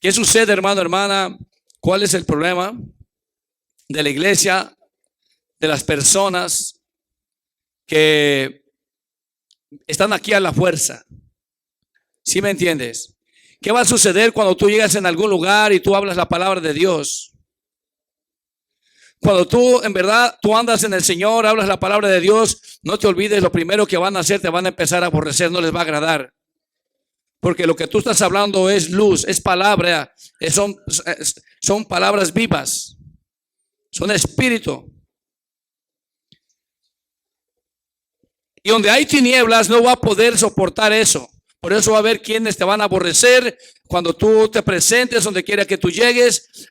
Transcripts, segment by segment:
¿Qué sucede, hermano, hermana? ¿Cuál es el problema de la iglesia, de las personas que están aquí a la fuerza? ¿Sí me entiendes? ¿Qué va a suceder cuando tú llegas en algún lugar y tú hablas la palabra de Dios? Cuando tú en verdad tú andas en el Señor, hablas la palabra de Dios, no te olvides, lo primero que van a hacer, te van a empezar a aborrecer, no les va a agradar. Porque lo que tú estás hablando es luz, es palabra, son palabras vivas, son espíritu. Y donde hay tinieblas no va a poder soportar eso. Por eso va a haber quienes te van a aborrecer cuando tú te presentes, donde quiera que tú llegues.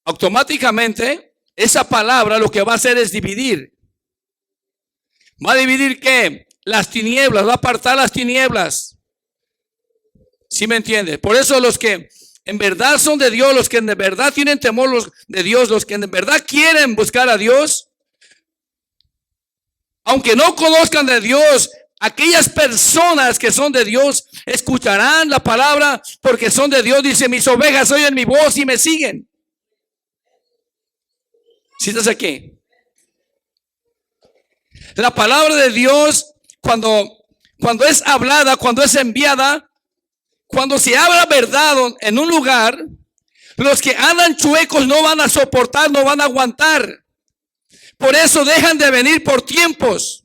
Automáticamente esa palabra lo que va a hacer es dividir. ¿Va a dividir qué? Las tinieblas, va a apartar las tinieblas. ¿Sí me entiendes? Por eso los que en verdad son de Dios, los que en verdad tienen temor de Dios, los que en verdad quieren buscar a Dios, aunque no conozcan de Dios, aquellas personas que son de Dios escucharán la palabra porque son de Dios. Dice, mis ovejas oyen mi voz y me siguen. ¿Sí estás aquí? La palabra de Dios, cuando es hablada, cuando es enviada, cuando se habla verdad en un lugar, los que andan chuecos no van a soportar, no van a aguantar. Por eso dejan de venir por tiempos.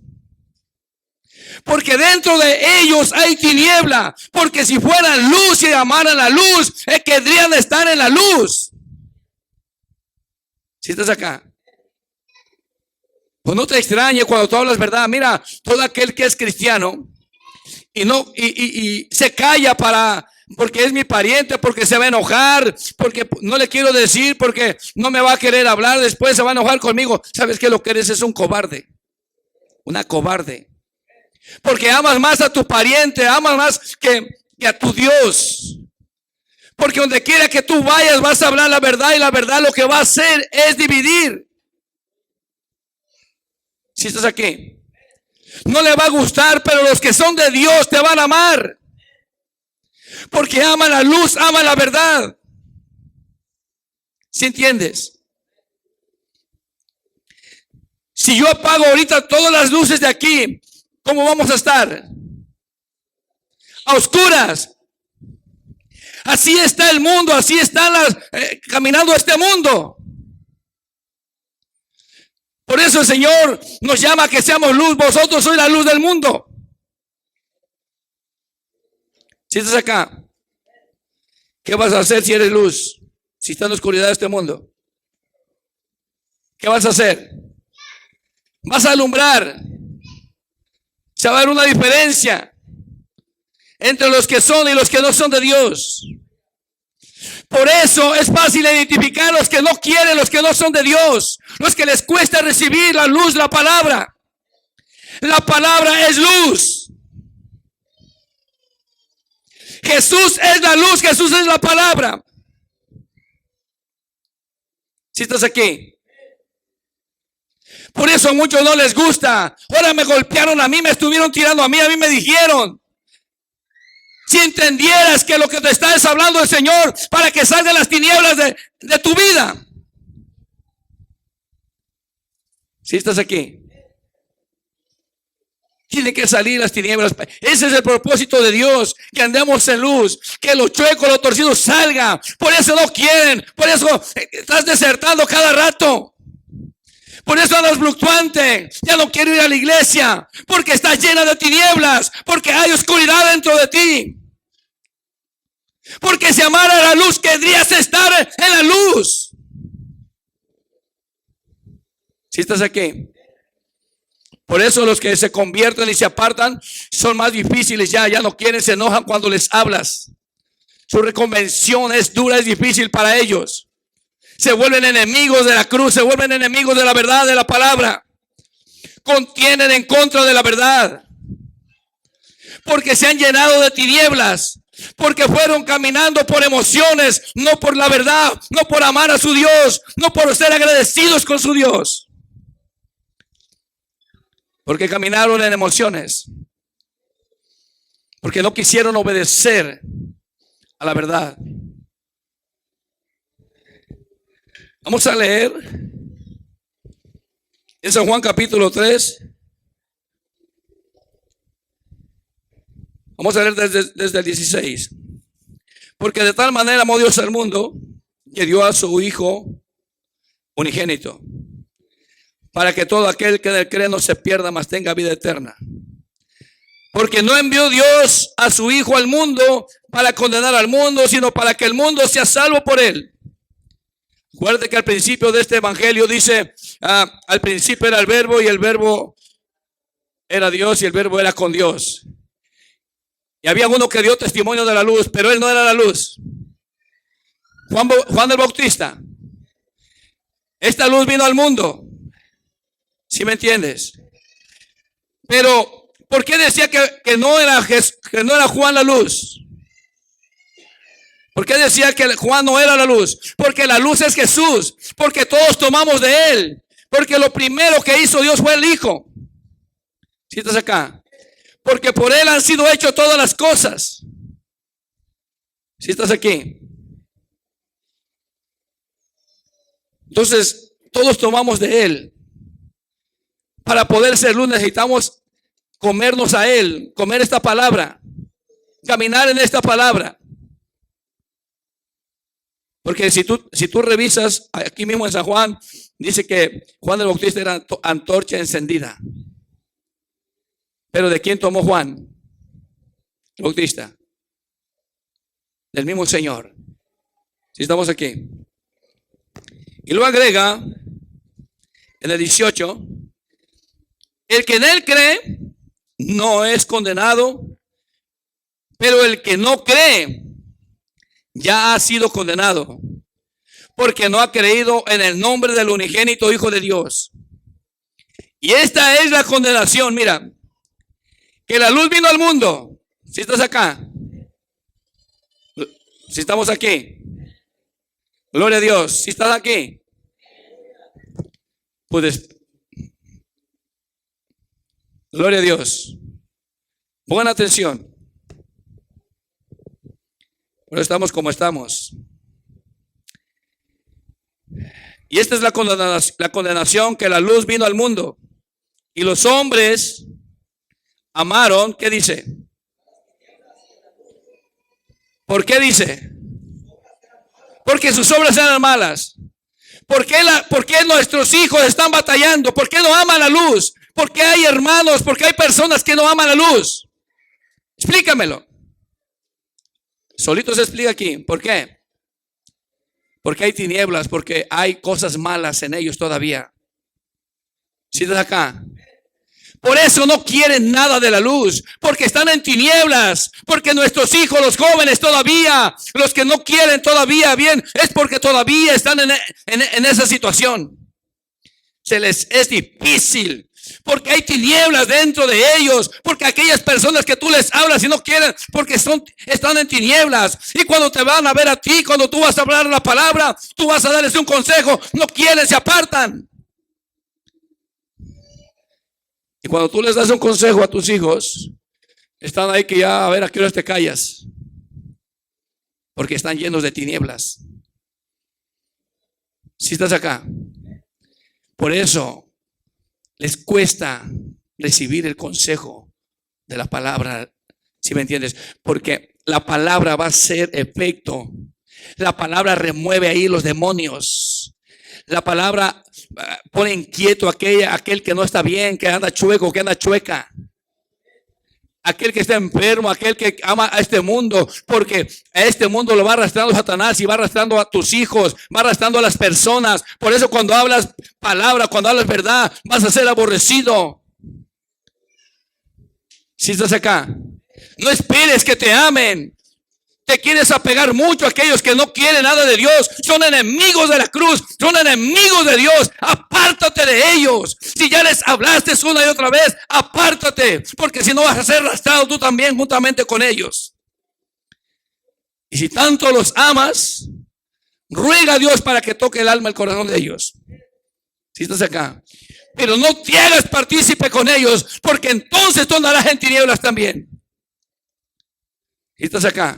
Porque dentro de ellos hay tiniebla. Porque si fueran luz y amaran la luz, querrían estar en la luz. ¿Sí estás acá? Pues no te extrañe cuando tú hablas verdad. Mira, todo aquel que es cristiano y se calla porque es mi pariente, porque se va a enojar, porque no le quiero decir, porque no me va a querer hablar, después se va a enojar conmigo. ¿Sabes qué? Lo que eres es un cobarde, una cobarde. Porque amas más a tu pariente, amas más que a tu Dios. Porque donde quiera que tú vayas vas a hablar la verdad, y la verdad lo que va a hacer es dividir. Si estás aquí, no le va a gustar, pero los que son de Dios te van a amar. Porque aman la luz, aman la verdad. ¿Sí entiendes? Si yo apago ahorita todas las luces de aquí, ¿cómo vamos a estar? A oscuras. Así está el mundo, así están caminando este mundo. Por eso el Señor nos llama a que seamos luz. Vosotros sois la luz del mundo. Si estás acá, ¿qué vas a hacer si eres luz? Si está en la oscuridad de este mundo, ¿qué vas a hacer? Vas a alumbrar. Se va a ver una diferencia entre los que son y los que no son de Dios. Por eso es fácil identificar los que no quieren, los que no son de Dios, los que les cuesta recibir la luz, la palabra. La palabra es luz. Jesús es la luz, Jesús es la palabra. Si estás aquí. Por eso a muchos no les gusta. Ahora me golpearon a mí, me estuvieron tirando a mí me dijeron. Si entendieras que lo que te está es hablando el Señor para que salgan las tinieblas de tu vida. Si estás aquí. Tienen que salir las tinieblas. Ese es el propósito de Dios, que andemos en luz, que los chuecos, los torcidos salgan. Por eso no quieren, por eso estás desertando cada rato. Por eso andas fluctuante, ya no quiero ir a la iglesia, porque está llena de tinieblas, porque hay oscuridad dentro de ti. Porque si amara la luz, querrías estar en la luz. Si estás aquí. Por eso los que se convierten y se apartan son más difíciles, ya no quieren, se enojan cuando les hablas. Su reconvención es dura, es difícil para ellos. Se vuelven enemigos de la cruz, se vuelven enemigos de la verdad, de la palabra. Contienen en contra de la verdad. Porque se han llenado de tinieblas. Porque fueron caminando por emociones, no por la verdad, no por amar a su Dios, no por ser agradecidos con su Dios. Porque caminaron en emociones. Porque no quisieron obedecer a la verdad. Vamos a leer en San Juan capítulo 3. Vamos a leer desde el 16. Porque de tal manera amó Dios al mundo que dio a su Hijo unigénito, para que todo aquel que en él cree no se pierda, mas tenga vida eterna. Porque no envió Dios a su Hijo al mundo para condenar al mundo, sino para que el mundo sea salvo por él. Recuerde que al principio de este evangelio dice, al principio era el verbo y el verbo era Dios y el verbo era con Dios. Y había uno que dio testimonio de la luz, pero él no era la luz. Juan el Bautista. Esta luz vino al mundo. ¿Sí me entiendes? Pero, ¿por qué decía que no era Juan la luz? ¿Por qué decía que Juan no era la luz? Porque la luz es Jesús. Porque todos tomamos de él. Porque lo primero que hizo Dios fue el Hijo. ¿Sí estás acá? Porque por él han sido hechas todas las cosas. ¿Sí estás aquí? Entonces, todos tomamos de él. Para poder ser luz necesitamos comernos a él, comer esta palabra, caminar en esta palabra. Porque si tú revisas aquí mismo en San Juan, dice que Juan el Bautista era antorcha encendida. Pero ¿de quién tomó Juan el Bautista? Del mismo Señor. Si estamos aquí. Y luego agrega en el 18, el que en él cree no es condenado, pero el que no cree ya ha sido condenado, porque no ha creído en el nombre del unigénito Hijo de Dios. Y esta es la condenación, mira, que la luz vino al mundo. Si estás acá, si estamos aquí, gloria a Dios. Si estás aquí, pues gloria a Dios. Pongan atención. Pero estamos como estamos. Y esta es la condenación, que la luz vino al mundo. Y los hombres amaron, ¿qué dice? ¿Por qué dice? Porque sus obras eran malas. ¿Por qué nuestros hijos están batallando? ¿Por qué no aman la luz? ¿Por qué hay hermanos? ¿Por qué hay personas que no aman la luz? Explícamelo. Solito se explica aquí. ¿Por qué? Porque hay tinieblas, porque hay cosas malas en ellos todavía. ¿Sí estás acá? Por eso no quieren nada de la luz, porque están en tinieblas, porque nuestros hijos, los jóvenes todavía, los que no quieren todavía bien, es porque todavía están en esa situación. Se les es difícil, porque hay tinieblas dentro de ellos, porque aquellas personas que tú les hablas y no quieren, porque están en tinieblas. Y cuando te van a ver a ti, cuando tú vas a hablar la palabra, tú vas a darles un consejo, no quieren, se apartan. Y cuando tú les das un consejo a tus hijos, están ahí que ya, a ver, ¿a qué hora te callas? Porque están llenos de tinieblas. Si estás acá. Por eso les cuesta recibir el consejo de la palabra, si me entiendes, porque la palabra va a hacer efecto. La palabra remueve ahí los demonios. La palabra pone inquieto aquel que no está bien, que anda chueco, que anda chueca. Aquel que está enfermo, aquel que ama a este mundo, porque a este mundo lo va arrastrando Satanás y va arrastrando a tus hijos, va arrastrando a las personas. Por eso cuando hablas palabra, cuando hablas verdad, vas a ser aborrecido. Si estás acá, no esperes que te amen. Te quieres apegar mucho a aquellos que no quieren nada de Dios. Son enemigos de la cruz. Son enemigos de Dios. Apártate de ellos. Si ya les hablaste una y otra vez, apártate. Porque si no vas a ser arrastrado tú también juntamente con ellos. Y si tanto los amas, ruega a Dios para que toque el alma, el corazón de ellos. Si estás acá. Pero no te hagas partícipe con ellos, porque entonces tú andarás en tinieblas también. Si estás acá.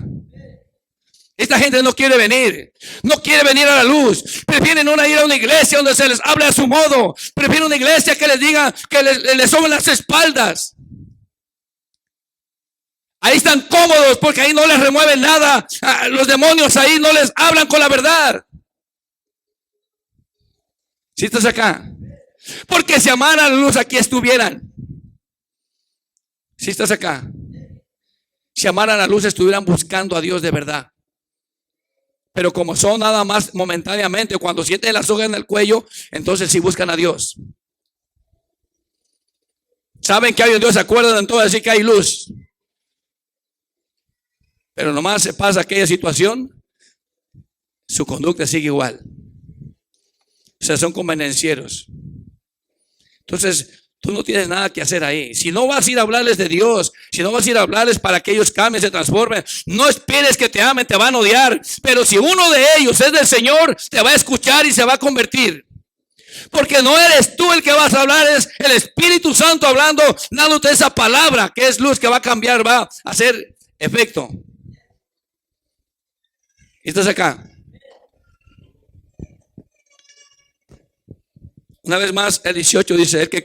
Esta gente no quiere venir a la luz. Prefieren no ir a una iglesia donde se les hable a su modo. Prefieren una iglesia que les diga, que les soben las espaldas. Ahí están cómodos porque ahí no les remueven nada. Los demonios ahí no les hablan con la verdad. Si estás acá, porque si amaran a la luz, aquí estuvieran. Si estás acá, si amaran a la luz, estuvieran buscando a Dios de verdad. Pero como son nada más momentáneamente, cuando sienten la soga en el cuello, entonces sí buscan a Dios. Saben que hay un Dios, se acuerdan entonces decir que hay luz. Pero nomás se pasa aquella situación, su conducta sigue igual. O sea, son convenencieros. Entonces, tú no tienes nada que hacer ahí. Si no vas a ir a hablarles de Dios, si no vas a ir a hablarles para que ellos cambien, se transformen, no esperes que te amen, te van a odiar. Pero si uno de ellos es del Señor, te va a escuchar y se va a convertir. Porque no eres tú el que vas a hablar, es el Espíritu Santo hablando, dándote esa palabra que es luz, que va a cambiar, va a hacer efecto. ¿Estás acá? Una vez más, el 18 dice, el que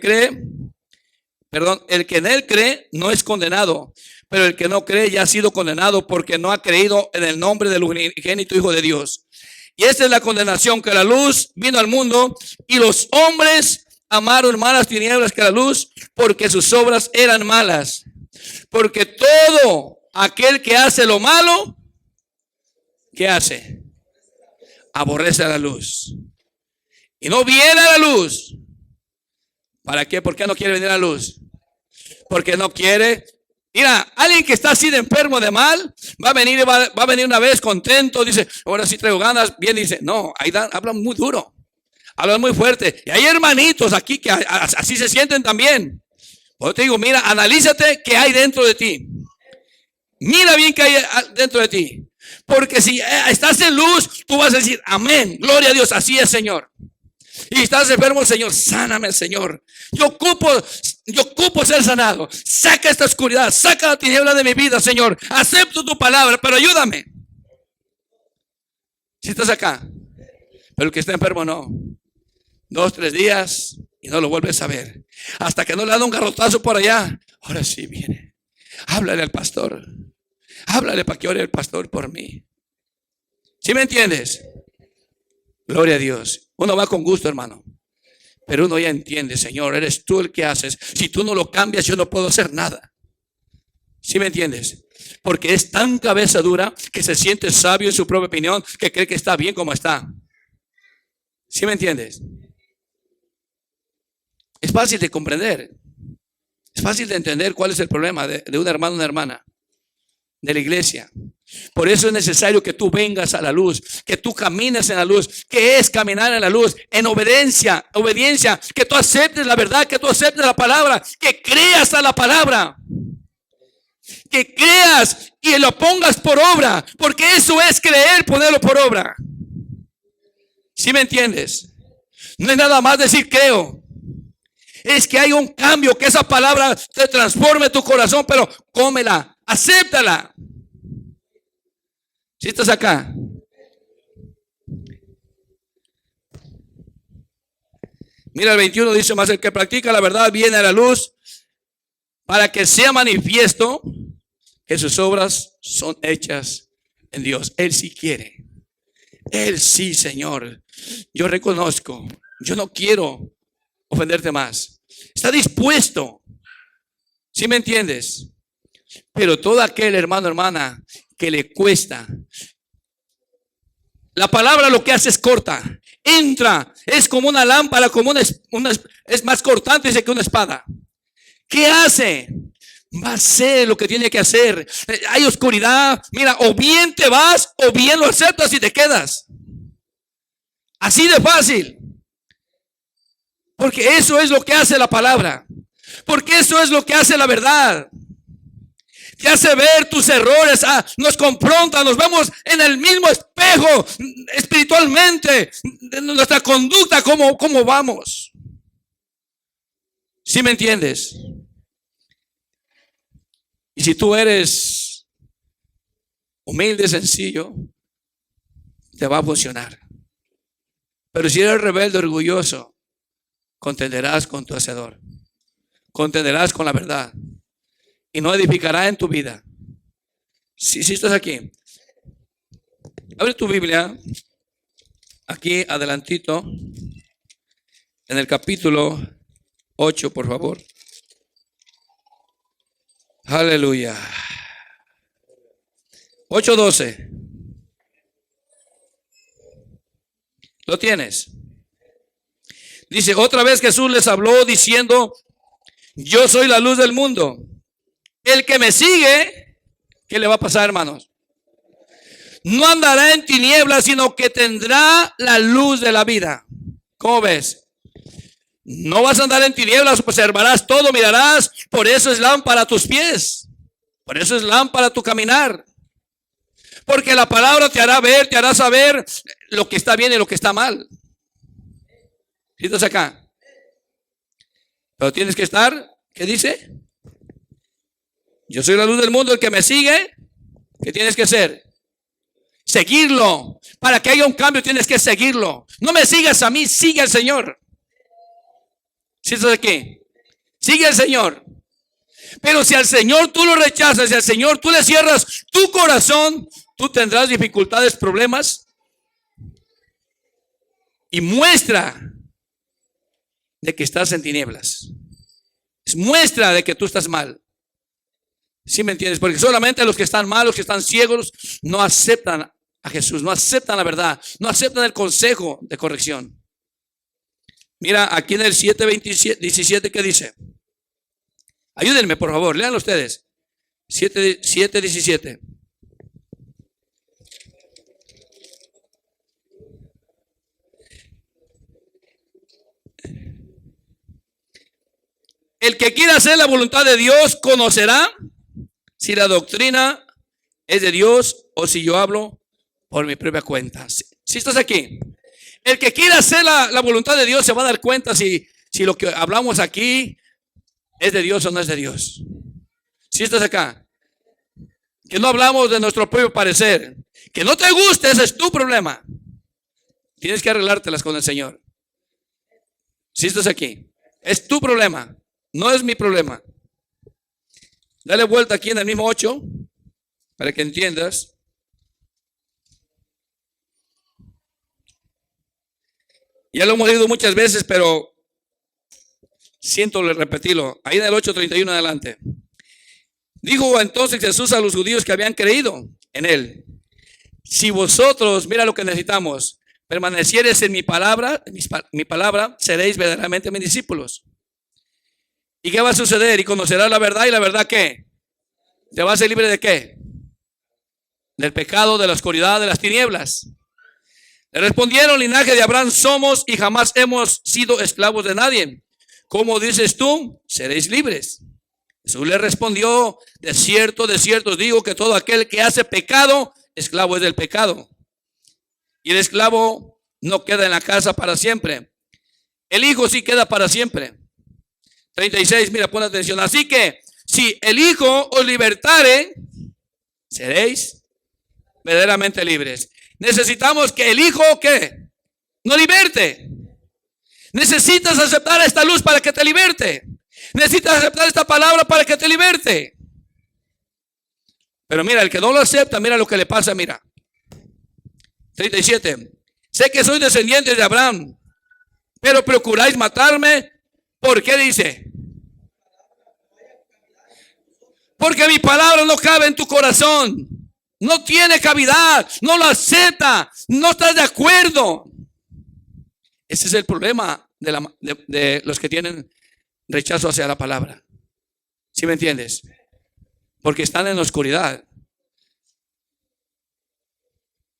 en él cree no es condenado, pero el que no cree ya ha sido condenado porque no ha creído en el nombre del unigénito Hijo de Dios. Y esta es la condenación, que la luz vino al mundo y los hombres amaron más las tinieblas que la luz porque sus obras eran malas. Porque todo aquel que hace lo malo, ¿qué hace? Aborrece a la luz. Y no viene a la luz. ¿Para qué? ¿Por qué no quiere venir a la luz? Porque no quiere. Mira, alguien que está así de enfermo de mal, va a venir una vez contento, dice, ahora sí traigo ganas. Bien, dice, no, ahí hablan muy duro, hablan muy fuerte. Y hay hermanitos aquí que así se sienten también. Yo te digo, mira, analízate qué hay dentro de ti. Mira bien qué hay dentro de ti. Porque si estás en luz, tú vas a decir, amén, gloria a Dios, así es, Señor. Y estás enfermo, Señor, sáname, Señor. Yo ocupo ser sanado. Saca esta oscuridad, saca la tiniebla de mi vida, Señor. Acepto tu palabra, pero ayúdame. Si estás acá, pero el que está enfermo no. 2, 3 días y no lo vuelves a ver. Hasta que no le da un garrotazo por allá. Ahora sí viene. Háblale al pastor. Háblale para que ore el pastor por mí. ¿Sí me entiendes? Gloria a Dios. Uno va con gusto, hermano. Pero uno ya entiende, Señor, eres tú el que haces. Si tú no lo cambias, yo no puedo hacer nada. ¿Sí me entiendes? Porque es tan cabeza dura que se siente sabio en su propia opinión, que cree que está bien como está. ¿Sí me entiendes? Es fácil de comprender. Es fácil de entender cuál es el problema de un hermano o una hermana de la iglesia. Por eso es necesario que tú vengas a la luz, que tú camines en la luz. ¿Qué es caminar en la luz? En obediencia, que tú aceptes la verdad, que tú aceptes la palabra, que creas a la palabra, que creas y lo pongas por obra, porque eso es creer, ponerlo por obra. ¿Sí me entiendes? No es nada más decir creo. Es que hay un cambio, que esa palabra te transforme tu corazón, pero cómela, acéptala. Si estás acá. Mira el 21 dice, más el que practica la verdad viene a la luz para que sea manifiesto que sus obras son hechas en Dios. Él sí quiere. Él sí, Señor. Yo reconozco. Yo no quiero ofenderte más. Está dispuesto. ¿Sí me entiendes? Pero todo aquel hermano, hermana, que le cuesta. La palabra lo que hace es corta. Entra, es como una lámpara, como es más cortante que una espada. ¿Qué hace? Va a hacer lo que tiene que hacer. Hay oscuridad. Mira, o bien te vas o bien lo aceptas y te quedas. Así de fácil. Porque eso es lo que hace la palabra. Porque eso es lo que hace la verdad. Te hace ver tus errores, nos confronta, nos vemos en el mismo espejo espiritualmente, de nuestra conducta, cómo vamos. ¿Sí me entiendes? Y si tú eres humilde, sencillo, te va a funcionar. Pero si eres rebelde, orgulloso, contenderás con tu Hacedor. Contenderás con la verdad. Y no edificará en tu vida. Si estás aquí, abre tu Biblia. Aquí adelantito. En el capítulo 8, por favor. Aleluya. 8:12. ¿Lo tienes? Dice, otra vez Jesús les habló diciendo, yo soy la luz del mundo. El que me sigue, ¿qué le va a pasar, hermanos? No andará en tinieblas, sino que tendrá la luz de la vida. ¿Cómo ves? No vas a andar en tinieblas, observarás todo, mirarás. Por eso es lámpara a tus pies. Por eso es lámpara a tu caminar. Porque la palabra te hará ver, te hará saber lo que está bien y lo que está mal. ¿Sí estás acá? Pero tienes que estar, ¿qué dice? Yo soy la luz del mundo, el que me sigue, ¿qué tienes que hacer? Seguirlo. Para que haya un cambio tienes que seguirlo. No me sigas a mí, sigue al Señor. ¿Sí estás aquí? Sigue al Señor. Pero si al Señor tú lo rechazas, si al Señor tú le cierras tu corazón, tú tendrás dificultades, problemas. Y muestra de que estás en tinieblas. Es muestra de que tú estás mal. ¿Sí me entiendes? Porque solamente los que están malos, los que están ciegos, no aceptan a Jesús, no aceptan la verdad, no aceptan el consejo de corrección. Mira, aquí en el 7:17, ¿qué dice? Ayúdenme, por favor, lean ustedes. 7:17. El que quiera hacer la voluntad de Dios conocerá si la doctrina es de Dios o si yo hablo por mi propia cuenta. Si estás aquí, el que quiera hacer la voluntad de Dios se va a dar cuenta si lo que hablamos aquí es de Dios o no es de Dios. Si estás acá, que no hablamos de nuestro propio parecer, que no te guste, ese es tu problema. Tienes que arreglártelas con el Señor. Si estás aquí, es tu problema, no es mi problema. Dale vuelta aquí en el mismo 8 para que entiendas. Ya lo hemos leído muchas veces, pero siento repetirlo. Ahí en el 8:31 adelante. Dijo entonces Jesús a los judíos que habían creído en él: si vosotros, mira lo que necesitamos, permaneciereis en mi palabra, seréis verdaderamente mis discípulos. ¿Y qué va a suceder? Y conocerás la verdad, y la verdad ¿qué? ¿Te vas a ser libre de qué? Del pecado, de la oscuridad, de las tinieblas. Le respondieron: linaje de Abraham somos y jamás hemos sido esclavos de nadie. ¿Cómo dices tú? Seréis libres. Jesús le respondió: de cierto os digo que todo aquel que hace pecado, esclavo es del pecado. Y el esclavo no queda en la casa para siempre. El hijo sí queda para siempre. 36, mira, pon atención. Así que si el Hijo os libertare, seréis verdaderamente libres. Necesitamos que el Hijo, ¿qué? Nos liberte. Necesitas aceptar esta luz para que te liberte. Necesitas aceptar esta palabra para que te liberte. Pero mira, el que no lo acepta, mira lo que le pasa, mira. 37. Sé que soy descendiente de Abraham, pero procuráis matarme. ¿Por qué dice? Porque mi palabra no cabe en tu corazón. No tiene cavidad, no lo acepta, no estás de acuerdo. Ese es el problema de los que tienen rechazo hacia la palabra. ¿Sí me entiendes? Porque están en la oscuridad.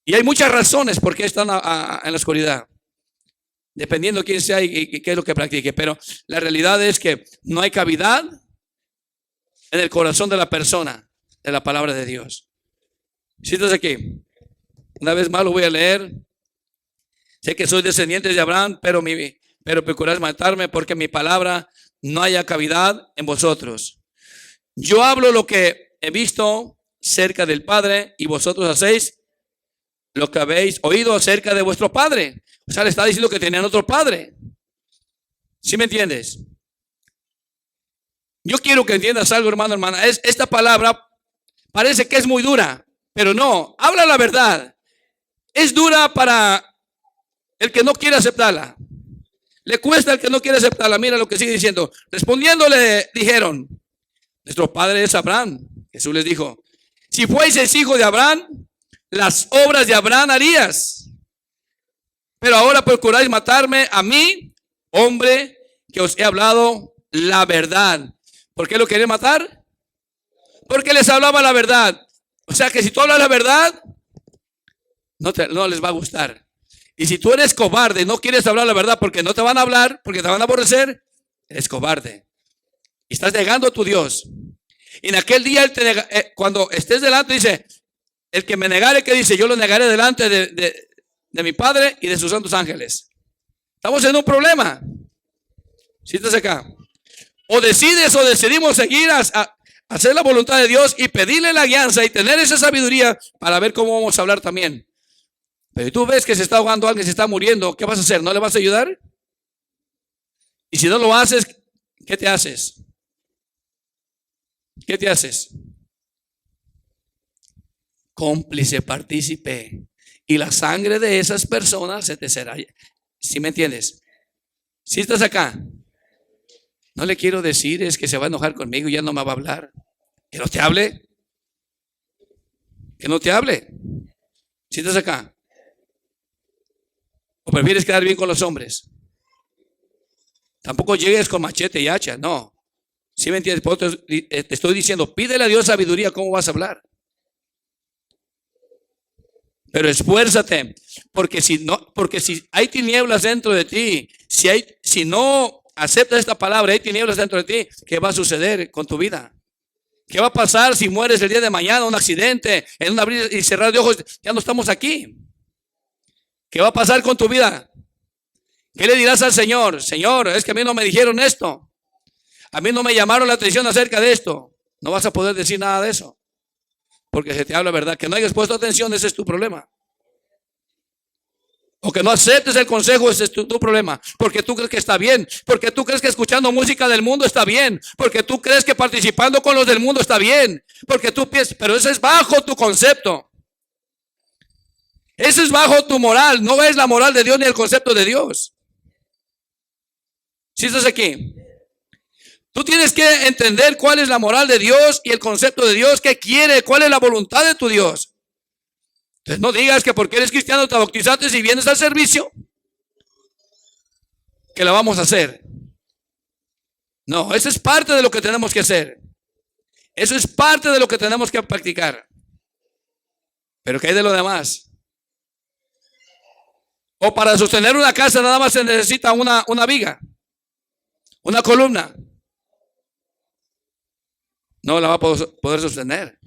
Y hay muchas razones por qué están en la oscuridad, dependiendo quién sea y qué es lo que practique. Pero la realidad es que no hay cavidad en el corazón de la persona de la palabra de Dios. Si estás aquí, una vez más lo voy a leer. Sé que soy descendiente de Abraham, pero procuráis matarme porque mi palabra no haya cavidad en vosotros. Yo hablo lo que he visto cerca del Padre y vosotros hacéis lo que habéis oído acerca de vuestro padre. O sea, le está diciendo que tenían otro padre. ¿Sí me entiendes? Yo quiero que entiendas algo, hermano, hermana. Esta palabra parece que es muy dura, pero no, habla la verdad. Es dura para el que no quiere aceptarla. Le cuesta al que no quiere aceptarla. Mira lo que sigue diciendo. Respondiéndole, dijeron: nuestro padre es Abraham. Jesús les dijo: si fueses hijo de Abraham, las obras de Abraham harías. Pero ahora procuráis matarme a mí, hombre, que os he hablado la verdad. ¿Por qué lo queréis matar? Porque les hablaba la verdad. O sea que si tú hablas la verdad, no les va a gustar. Y si tú eres cobarde y no quieres hablar la verdad porque no te van a hablar, porque te van a aborrecer, eres cobarde. Y estás negando a tu Dios. Y en aquel día, cuando estés delante, dice: el que me negare, ¿qué dice? Yo lo negaré delante de mi Padre y de sus santos ángeles. Estamos en un problema. ¿Sí estás acá? O decides o decidimos seguir a hacer la voluntad de Dios y pedirle la guianza y tener esa sabiduría para ver cómo vamos a hablar también. Pero tú ves que se está ahogando alguien, se está muriendo, ¿qué vas a hacer? ¿No le vas a ayudar? Y si no lo haces, ¿qué te haces? ¿Qué te haces? Cómplice, partícipe. Y la sangre de esas personas se te será. ¿Sí me entiendes? ¿Sí estás acá? No le quiero decir es que se va a enojar conmigo y ya no me va a hablar. Que no te hable. Que no te hable. ¿Sí estás acá? ¿O prefieres quedar bien con los hombres? Tampoco llegues con machete y hacha, no. ¿Sí me entiendes? Por eso te estoy diciendo, pídele a Dios sabiduría, ¿cómo vas a hablar? Pero esfuérzate, porque si hay tinieblas dentro de ti, si no aceptas esta palabra, hay tinieblas dentro de ti, ¿qué va a suceder con tu vida? ¿Qué va a pasar si mueres el día de mañana, un accidente, en un abrir y cerrar de ojos, ya no estamos aquí? ¿Qué va a pasar con tu vida? ¿Qué le dirás al Señor? Señor, es que a mí no me dijeron esto. A mí no me llamaron la atención acerca de esto. No vas a poder decir nada de eso. Porque se te habla verdad. Que no hayas puesto atención, ese es tu problema. O que no aceptes el consejo, ese es tu problema. Porque tú crees que está bien. Porque tú crees que escuchando música del mundo está bien. Porque tú crees que participando con los del mundo está bien. Porque tú piensas, pero eso es bajo tu concepto. Eso es bajo tu moral. No es la moral de Dios ni el concepto de Dios. ¿Sí estás aquí? Tú tienes que entender cuál es la moral de Dios y el concepto de Dios, qué quiere, cuál es la voluntad de tu Dios. Entonces no digas que porque eres cristiano te bautizaste y vienes al servicio, que la vamos a hacer. No, eso es parte de lo que tenemos que hacer. Eso es parte de lo que tenemos que practicar. Pero ¿qué hay de lo demás? O para sostener una casa nada más se necesita una viga, una columna. No la va a poder sostener.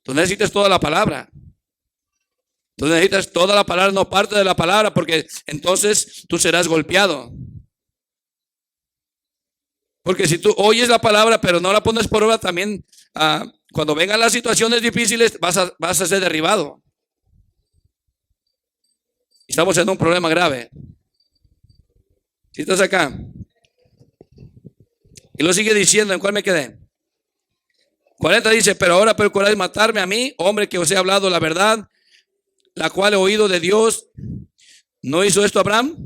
Tú necesitas toda la palabra. Tú necesitas toda la palabra, no parte de la palabra, porque entonces tú serás golpeado. Porque si tú oyes la palabra pero no la pones por obra, también cuando vengan las situaciones difíciles vas a ser derribado. Estamos en un problema grave. Si estás acá. Y lo sigue diciendo, ¿en cuál me quedé? 40 dice: pero ahora procuráis matarme a mí, hombre, que os he hablado la verdad, la cual he oído de Dios. ¿No hizo esto Abraham?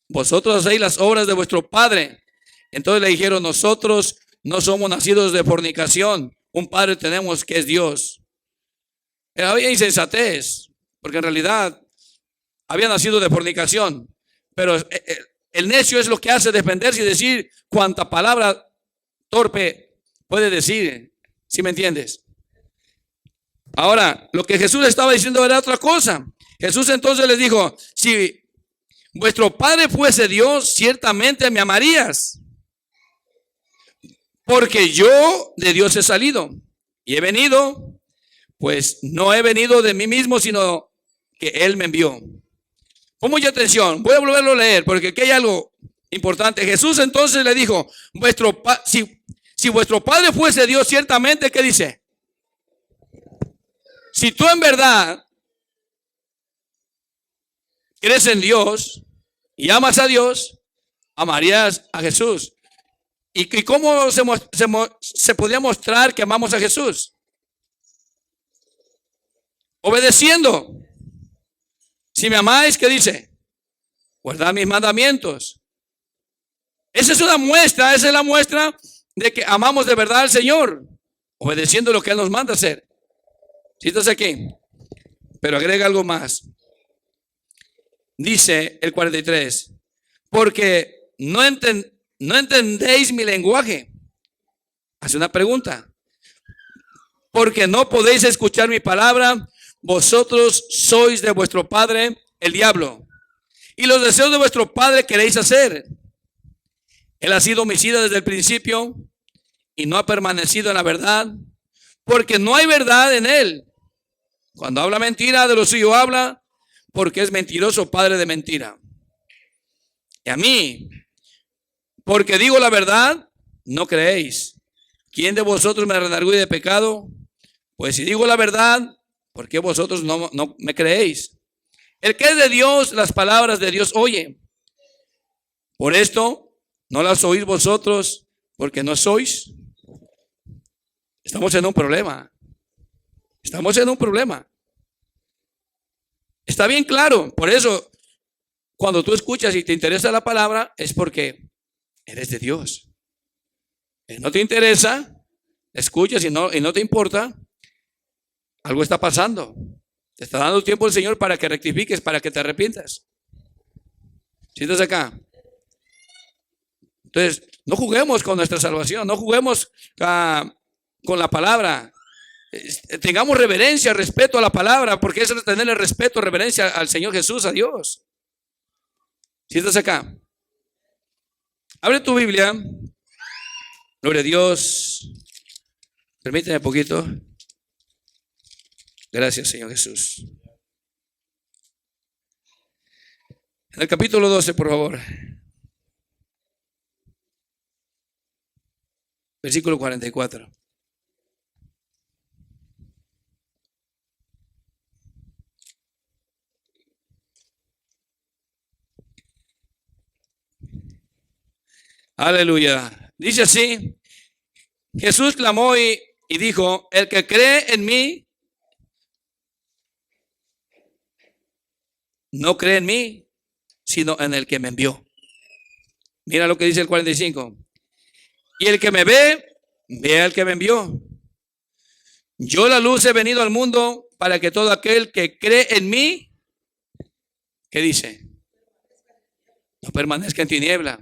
Vosotros hacéis las obras de vuestro padre. Entonces le dijeron: nosotros no somos nacidos de fornicación, un padre tenemos que es Dios. Había insensatez, porque en realidad había nacido de fornicación. Pero el necio es lo que hace defenderse y decir cuanta palabra torpe puede decir. ¿Sí me entiendes? Ahora, lo que Jesús estaba diciendo era otra cosa. Jesús entonces les dijo: si vuestro padre fuese Dios, ciertamente me amarías, porque yo de Dios he salido y he venido, pues no he venido de mí mismo, sino que Él me envió. Pon mucha atención, voy a volverlo a leer, porque aquí hay algo importante. Jesús entonces le dijo: si vuestro padre fuese Dios, ciertamente, ¿qué dice? Si tú en verdad crees en Dios y amas a Dios, amarías a Jesús. ¿Y cómo se podría mostrar que amamos a Jesús? Obedeciendo. Si me amáis, ¿qué dice? Guardad mis mandamientos. Esa es una muestra, esa es la muestra de que amamos de verdad al Señor, obedeciendo lo que Él nos manda hacer. ¿Sí estás aquí? Pero agrega algo más. Dice el 43, porque no entendéis mi lenguaje. Hace una pregunta. Porque no podéis escuchar mi palabra, vosotros sois de vuestro padre el diablo, y los deseos de vuestro padre queréis hacer. Él ha sido homicida desde el principio y no ha permanecido en la verdad, porque no hay verdad en él. Cuando habla mentira, de lo suyo habla, porque es mentiroso, padre de mentira. Y a mí, porque digo la verdad, no creéis. ¿Quién de vosotros me redarguye de pecado? Pues si digo la verdad, ¿por qué vosotros no me creéis? El que es de Dios, las palabras de Dios oye. Por esto, no las oís vosotros, porque no sois. Estamos en un problema. Estamos en un problema. Está bien claro. Por eso, cuando tú escuchas y te interesa la palabra, es porque eres de Dios. Si no te interesa, escuchas y no te importa, algo está pasando. Te está dando tiempo el Señor para que rectifiques, para que te arrepientas. ¿Sí estás acá? Entonces, no juguemos con nuestra salvación, no juguemos con la palabra. Tengamos reverencia, respeto a la palabra, porque eso es tenerle respeto, reverencia al Señor Jesús, a Dios. ¿Sí estás acá? Abre tu Biblia. Gloria a Dios. Permíteme un poquito. Gracias, Señor Jesús. En el capítulo 12, por favor. Versículo 44. Aleluya. Dice así: Jesús clamó y dijo: el que cree en mí, no cree en mí, sino en el que me envió. Mira lo que dice el 45. Y el que me ve, ve al que me envió. Yo la luz he venido al mundo para que todo aquel que cree en mí, ¿qué dice? No permanezca en tiniebla.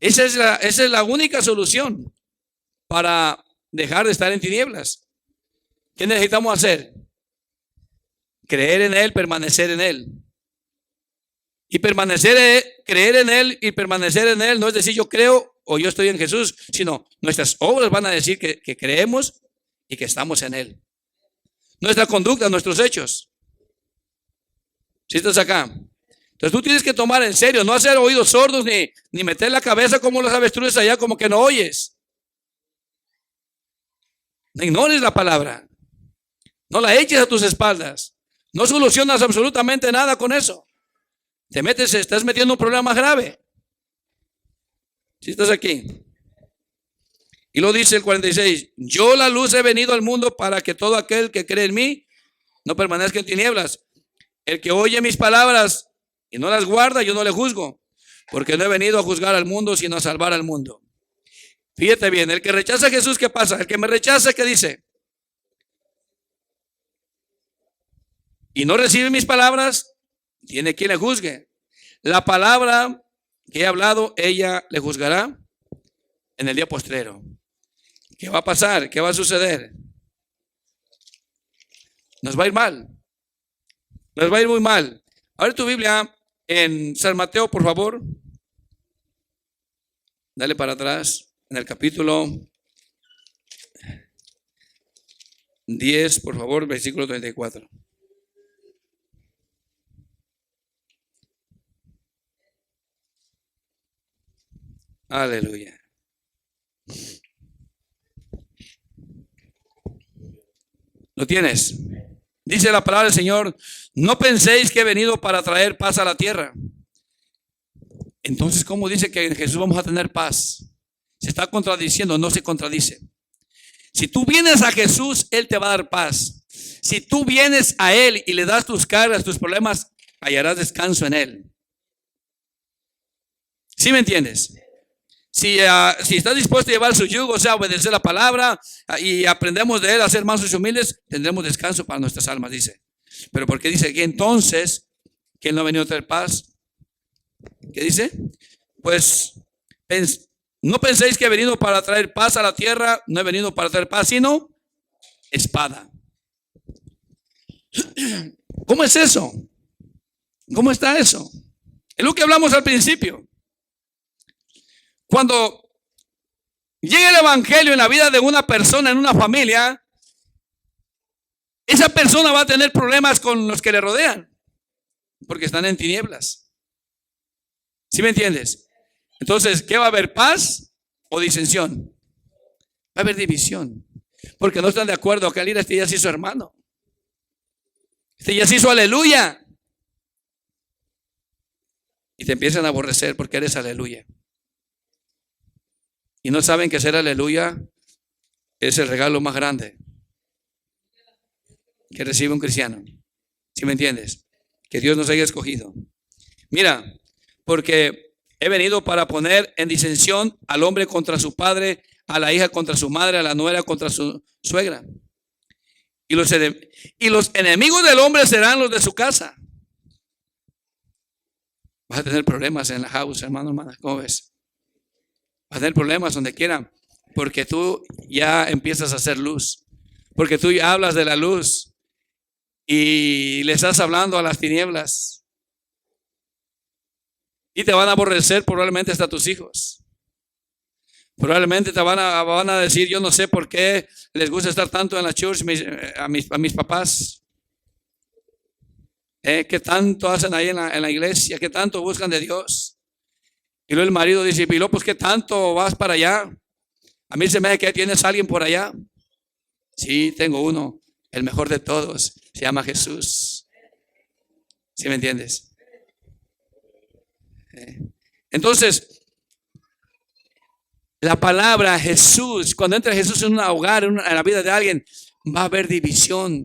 Esa es la única solución para dejar de estar en tinieblas. ¿Qué necesitamos hacer? Creer en Él, permanecer en Él. Y creer en Él y permanecer en Él no es decir yo creo o yo estoy en Jesús, sino nuestras obras van a decir que creemos y que estamos en Él. Nuestra conducta, nuestros hechos. ¿Sí estás acá? Entonces tú tienes que tomar en serio, no hacer oídos sordos ni meter la cabeza como los avestruces allá, como que no oyes. No ignores la palabra. No la eches a tus espaldas. No solucionas absolutamente nada con eso. Estás metiendo un problema más grave. Si estás aquí. Y lo dice el 46. Yo la luz he venido al mundo para que todo aquel que cree en mí no permanezca en tinieblas. El que oye mis palabras y no las guarda, yo no le juzgo. Porque no he venido a juzgar al mundo, sino a salvar al mundo. Fíjate bien, el que rechaza a Jesús, ¿qué pasa? El que me rechaza, ¿qué dice? Y no recibe mis palabras, tiene quien le juzgue. La palabra que he hablado, ella le juzgará en el día postrero. ¿Qué va a pasar? ¿Qué va a suceder? Nos va a ir mal. Nos va a ir muy mal. Abre tu Biblia en San Mateo, por favor. Dale para atrás. En el capítulo 10, por favor, versículo 34. Aleluya. ¿Lo tienes? Dice la palabra del Señor, no penséis que he venido para traer paz a la tierra. Entonces, ¿cómo dice que en Jesús vamos a tener paz? ¿Se está contradiciendo? No se contradice. Si tú vienes a Jesús, Él te va a dar paz. Si tú vienes a Él y le das tus cargas, tus problemas, hallarás descanso en Él. ¿Sí me entiendes? Si estás dispuesto a llevar su yugo, o sea, obedecer la palabra y aprendemos de Él a ser mansos y humildes, tendremos descanso para nuestras almas, dice. Pero ¿por qué dice que entonces que Él no ha venido a traer paz? ¿Qué dice? Pues no penséis que he venido para traer paz a la tierra. No he venido para traer paz, sino espada. ¿Cómo es eso? ¿Cómo está eso? Es lo que hablamos al principio. Cuando llega el evangelio en la vida de una persona, en una familia, esa persona va a tener problemas con los que le rodean, porque están en tinieblas. ¿Sí me entiendes? Entonces, ¿qué va a haber? ¿Paz o disensión? Va a haber división, porque no están de acuerdo. Aquel ir, este ya se hizo hermano, este ya se hizo aleluya, y te empiezan a aborrecer porque eres aleluya. Y no saben que ser aleluya es el regalo más grande que recibe un cristiano. ¿Sí me entiendes? Que Dios nos haya escogido. Mira, porque he venido para poner en disensión al hombre contra su padre, a la hija contra su madre, a la nuera contra su suegra. Y los enemigos del hombre serán los de su casa. Vas a tener problemas en la house, hermano, hermana. ¿Cómo ves? Vas a tener problemas donde quiera, porque tú ya empiezas a hacer luz, porque tú ya hablas de la luz y le estás hablando a las tinieblas, y te van a aborrecer probablemente hasta tus hijos. Probablemente te van a decir, yo no sé por qué les gusta estar tanto en la church a mis papás. ¿Qué tanto hacen ahí en la iglesia? ¿Qué tanto buscan de Dios? Y luego el marido dice, y luego, pues, ¿qué tanto vas para allá? A mí se me hace que tienes a alguien por allá. Sí, tengo uno, el mejor de todos, se llama Jesús. ¿Sí me entiendes? Entonces, la palabra Jesús, cuando entra Jesús en un hogar, en la vida de alguien, va a haber división.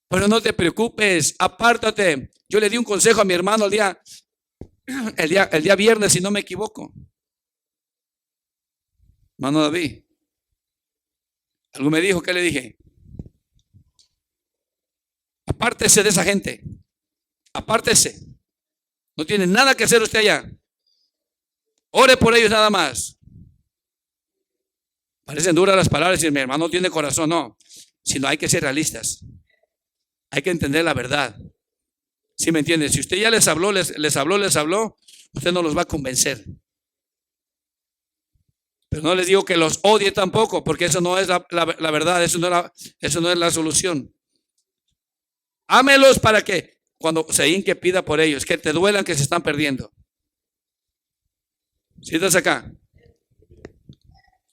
Pero no te preocupes, apártate. Yo le di un consejo a mi hermano el día viernes, si no me equivoco. Hermano David, algo me dijo, ¿qué le dije? Apártese de esa gente. Apártese. No tiene nada que hacer usted allá. Ore por ellos nada más. Parecen duras las palabras y mi hermano no tiene corazón. No, sino hay que ser realistas. Hay que entender la verdad. ¿Sí me entiende? Si usted ya les habló, usted no los va a convencer. Pero no les digo que los odie tampoco, porque eso no es la verdad, eso no es la solución. Ámelos para que cuando se hinque pida por ellos, que te duelan que se están perdiendo. ¿Sí estás acá?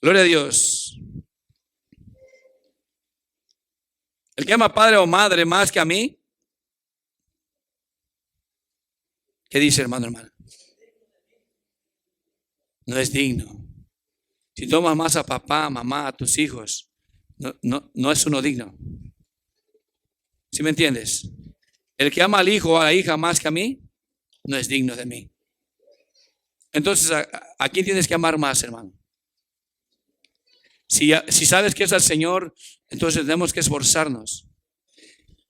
Gloria a Dios. El que ama padre o madre más que a mí, ¿qué dice, hermano, hermana? No es digno. Si tomas más a papá, mamá, a tus hijos, no es uno digno. ¿Sí me entiendes? El que ama al hijo o a la hija más que a mí, no es digno de mí. Entonces, ¿a quién tienes que amar más, hermano? Si sabes que es al Señor, entonces tenemos que esforzarnos.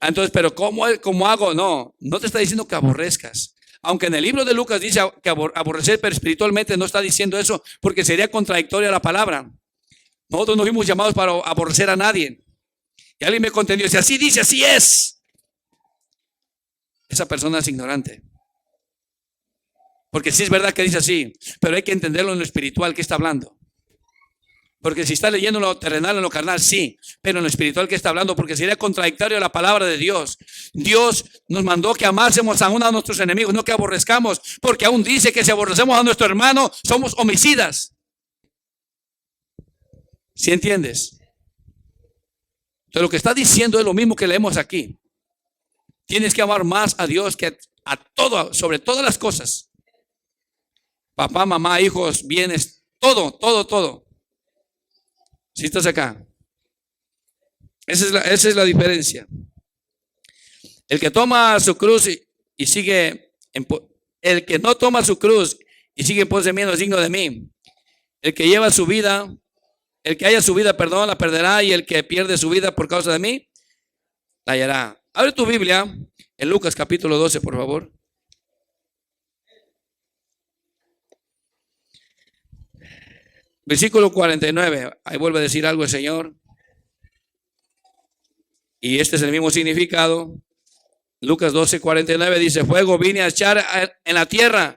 Entonces, pero ¿cómo hago? No te está diciendo que aborrezcas. Aunque en el libro de Lucas dice que aborrecer, pero espiritualmente no está diciendo eso, porque sería contradictoria la palabra. Nosotros no fuimos llamados para aborrecer a nadie. Y alguien me contendió, si así dice, así es. Esa persona es ignorante. Porque sí es verdad que dice así, pero hay que entenderlo en lo espiritual que está hablando. Porque si está leyendo en lo terrenal, en lo carnal, sí, pero en lo espiritual que está hablando, porque sería contradictorio a la palabra de Dios. Dios nos mandó que amásemos a uno de nuestros enemigos, no que aborrezcamos, porque aún dice que si aborrecemos a nuestro hermano, somos homicidas. ¿Sí entiendes? Entonces lo que está diciendo es lo mismo que leemos aquí. Tienes que amar más a Dios que a todo, sobre todas las cosas. Papá, mamá, hijos, bienes, todo. Si estás acá. Esa es la diferencia. El que toma su cruz y sigue, el que no toma su cruz y sigue en pos de mí no es digno de mí. El que lleva su vida, el que haya su vida, perdón, la perderá, y el que pierde su vida por causa de mí, la hallará. Abre tu Biblia en Lucas capítulo 12, por favor. Versículo 49. Ahí vuelve a decir algo el Señor. Y este es el mismo significado. Lucas 12, 49 dice: fuego vine a echar en la tierra.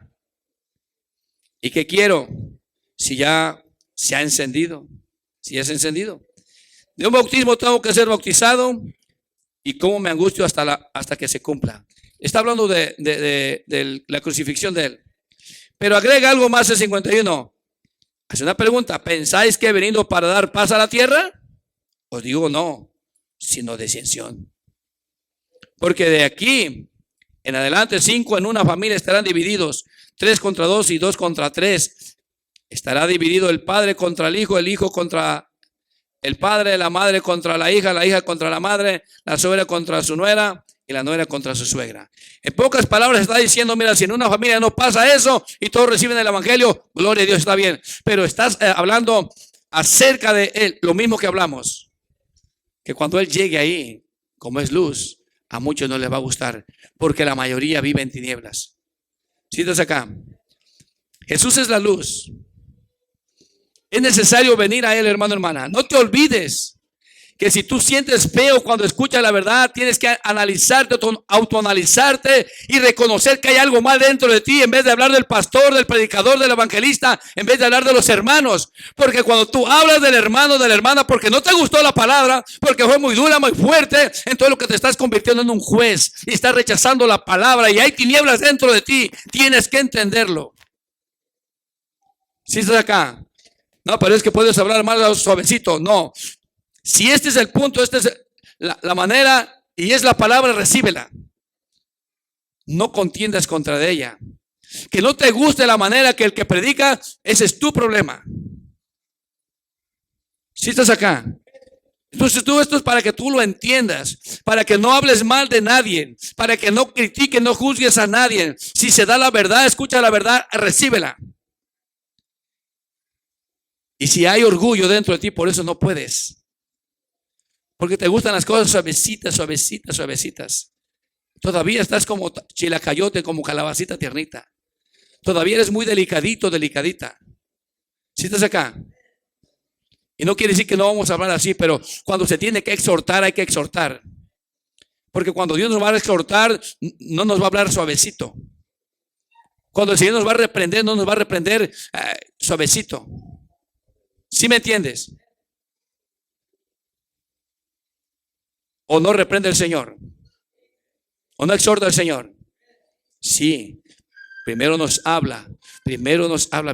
¿Y qué quiero? Si ya se ha encendido. Si es encendido. De un bautismo tengo que ser bautizado. Y cómo me angustio hasta que se cumpla. Está hablando de la crucifixión de él. Pero agrega algo más el 51. Hace una pregunta: ¿pensáis que he venido para dar paz a la tierra? Os digo no, sino disensión. Porque de aquí en adelante 5 en una familia estarán divididos, 3 contra 2 y 2 contra 3. Estará dividido el padre contra el hijo contra el padre, la madre contra la hija contra la madre, la suegra contra su nuera y la nuera contra su suegra. En pocas palabras está diciendo: mira, si en una familia no pasa eso y todos reciben el evangelio, gloria a Dios, está bien. Pero estás hablando acerca de él, lo mismo que hablamos, que cuando él llegue ahí, como es luz, a muchos no les va a gustar, porque la mayoría vive en tinieblas. ¿Sí estás acá? Jesús es la luz. Es necesario venir a él, hermano, hermana. No te olvides que si tú sientes feo cuando escuchas la verdad, tienes que analizarte, autoanalizarte y reconocer que hay algo mal dentro de ti, en vez de hablar del pastor, del predicador, del evangelista, en vez de hablar de los hermanos. Porque cuando tú hablas del hermano, de la hermana, porque no te gustó la palabra, porque fue muy dura, muy fuerte, entonces lo que te estás convirtiendo en un juez y estás rechazando la palabra y hay tinieblas dentro de ti. Tienes que entenderlo. ¿Sí estás acá? No, pero es que puedes hablar más suavecito. No. Si este es el punto, esta es la manera y es la palabra, recíbela. No contiendas contra de ella. Que no te guste la manera que el que predica, ese es tu problema. Si estás acá. Entonces esto es para que tú lo entiendas, para que no hables mal de nadie, para que no critiques, no juzgues a nadie. Si se da la verdad, escucha la verdad, recíbela. Y si hay orgullo dentro de ti, por eso no puedes. Porque te gustan las cosas suavecitas. Todavía estás como chilacayote, como calabacita tiernita. Todavía eres muy delicadita. ¿Sí estás acá? Y no quiere decir que no vamos a hablar así, pero cuando se tiene que exhortar, hay que exhortar. Porque cuando Dios nos va a exhortar, no nos va a hablar suavecito. Cuando el Señor nos va a reprender, no nos va a reprender suavecito. ¿Sí me entiendes? ¿O no reprende el Señor? ¿O no exhorta el Señor? Sí. Primero nos habla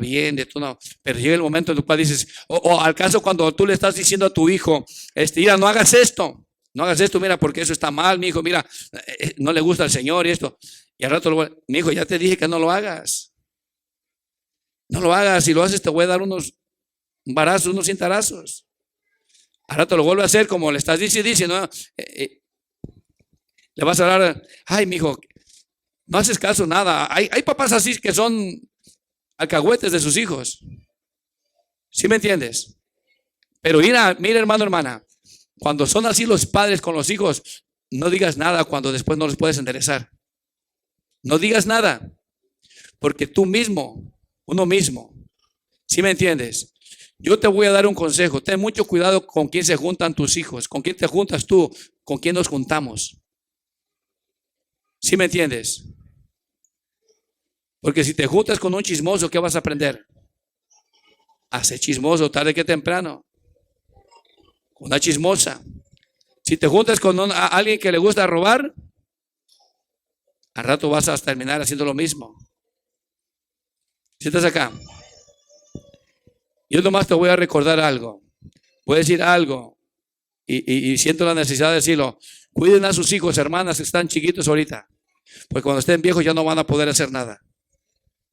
bien de todo, pero llega el momento en el cual dices, o al caso cuando tú le estás diciendo a tu hijo, mira, no hagas esto, mira, porque eso está mal, mi hijo, mira, no le gusta al Señor y esto. Y al rato, mi hijo, ya te dije que no lo hagas. No lo hagas, si lo haces te voy a dar unos barazos, unos cintarazos. Al rato lo vuelve a hacer como le estás diciendo, le vas a hablar, ay, mi hijo, no haces caso, nada. Hay papás así que son alcahuetes de sus hijos. ¿Sí me entiendes? Pero mira, hermano, hermana, cuando son así los padres con los hijos, no digas nada cuando después no les puedes enderezar. No digas nada, porque tú mismo, uno mismo, ¿sí me entiendes? Yo te voy a dar un consejo. Ten mucho cuidado con quién se juntan tus hijos, con quién te juntas tú, con quién nos juntamos. ¿Sí me entiendes? Porque si te juntas con un chismoso, ¿qué vas a aprender? A ser chismoso tarde que temprano. Una chismosa. Si te juntas con a alguien que le gusta robar, al rato vas a terminar haciendo lo mismo. ¿Sí estás acá? Yo nomás te voy a recordar algo. Voy a decir algo. y siento la necesidad de decirlo. Cuiden a sus hijos, hermanas, que están chiquitos ahorita. Porque cuando estén viejos ya no van a poder hacer nada.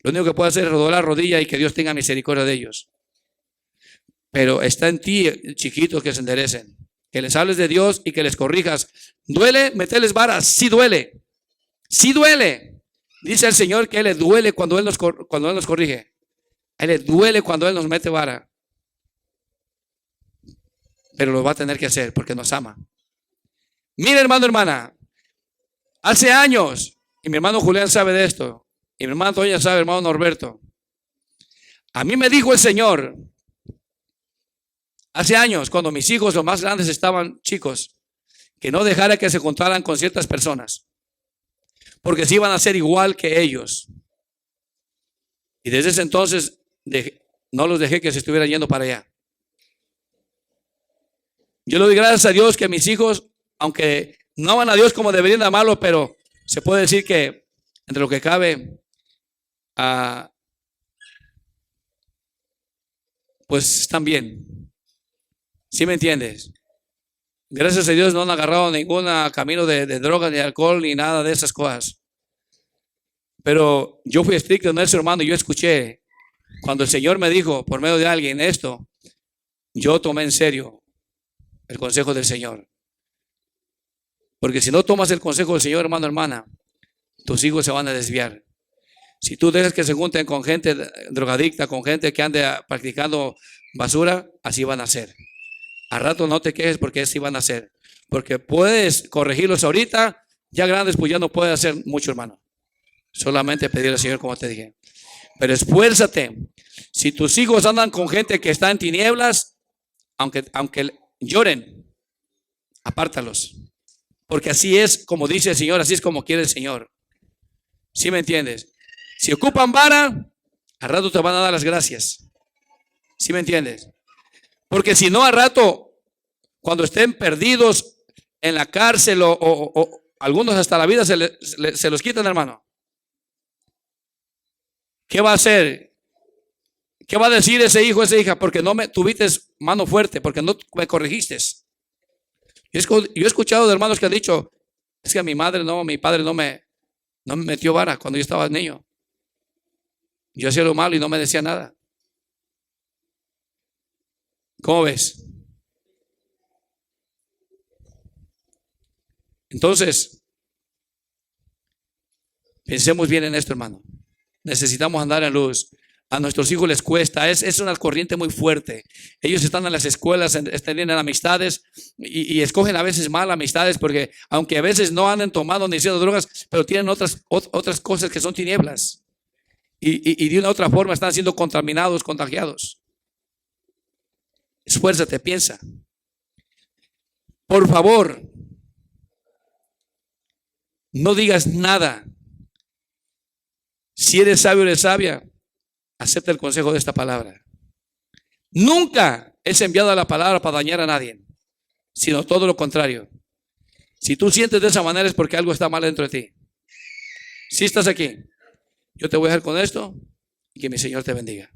Lo único que puede hacer es doblar la rodilla y que Dios tenga misericordia de ellos. Pero está en ti, chiquitos, que se enderecen. Que les hables de Dios y que les corrijas. ¿Duele meterles varas? Sí duele. Sí duele. Dice el Señor que a Él le duele cuando Él nos corrige. A Él le duele cuando Él nos mete vara. Pero lo va a tener que hacer porque nos ama. Mira, hermano, hermana. Hace años, y mi hermano Julián sabe de esto, y mi hermano Toña sabe, hermano Norberto. A mí me dijo el Señor, hace años, cuando mis hijos, los más grandes, estaban chicos, que no dejara que se juntaran con ciertas personas, porque si iban a ser igual que ellos. Y desde ese entonces no los dejé que se estuvieran yendo para allá. Yo le doy gracias a Dios que mis hijos, aunque no van a Dios como deberían de amarlo, pero se puede decir que entre lo que cabe, pues están bien. ¿Sí me entiendes? Gracias a Dios no han agarrado ningún camino de droga, ni alcohol, ni nada de esas cosas. Pero yo fui estricto en eso, hermano. Yo escuché cuando el Señor me dijo por medio de alguien esto. Yo tomé en serio el consejo del Señor. Porque si no tomas el consejo del Señor, hermano, hermana, tus hijos se van a desviar. Si tú dejas que se junten con gente drogadicta, con gente que ande practicando basura, así van a ser. A rato no te quejes porque así van a ser. Porque puedes corregirlos ahorita, ya grandes, pues ya no puedes hacer mucho, hermano. Solamente pedir al Señor, como te dije. Pero esfuérzate. Si tus hijos andan con gente que está en tinieblas, aunque lloren, apártalos. Porque así es como dice el Señor, así es como quiere el Señor. ¿Sí me entiendes? Si ocupan vara, al rato te van a dar las gracias. ¿Sí me entiendes? Porque si no, al rato, cuando estén perdidos en la cárcel o algunos hasta la vida se los quitan, hermano. ¿Qué va a hacer? ¿Qué va a decir ese hijo, esa hija? Porque no me tuviste mano fuerte, porque no me corregiste. Yo he escuchado de hermanos que han dicho, es que mi padre no me metió vara cuando yo estaba niño. Yo hacía lo malo y no me decía nada. ¿Cómo ves? Entonces, pensemos bien en esto, hermano. Necesitamos andar en luz. A nuestros hijos les cuesta, es una corriente muy fuerte. Ellos están en las escuelas, están en amistades y escogen a veces mal amistades porque aunque a veces no han tomado ni sido drogas, pero tienen otras cosas que son tinieblas y de una otra forma están siendo contaminados, contagiados. Esfuérzate, piensa. Por favor, no digas nada. Si eres sabio o eres sabia, acepta el consejo de esta palabra. Nunca es enviada la palabra para dañar a nadie, sino todo lo contrario. Si tú sientes de esa manera es porque algo está mal dentro de ti. Si estás aquí, yo te voy a dejar con esto y que mi Señor te bendiga.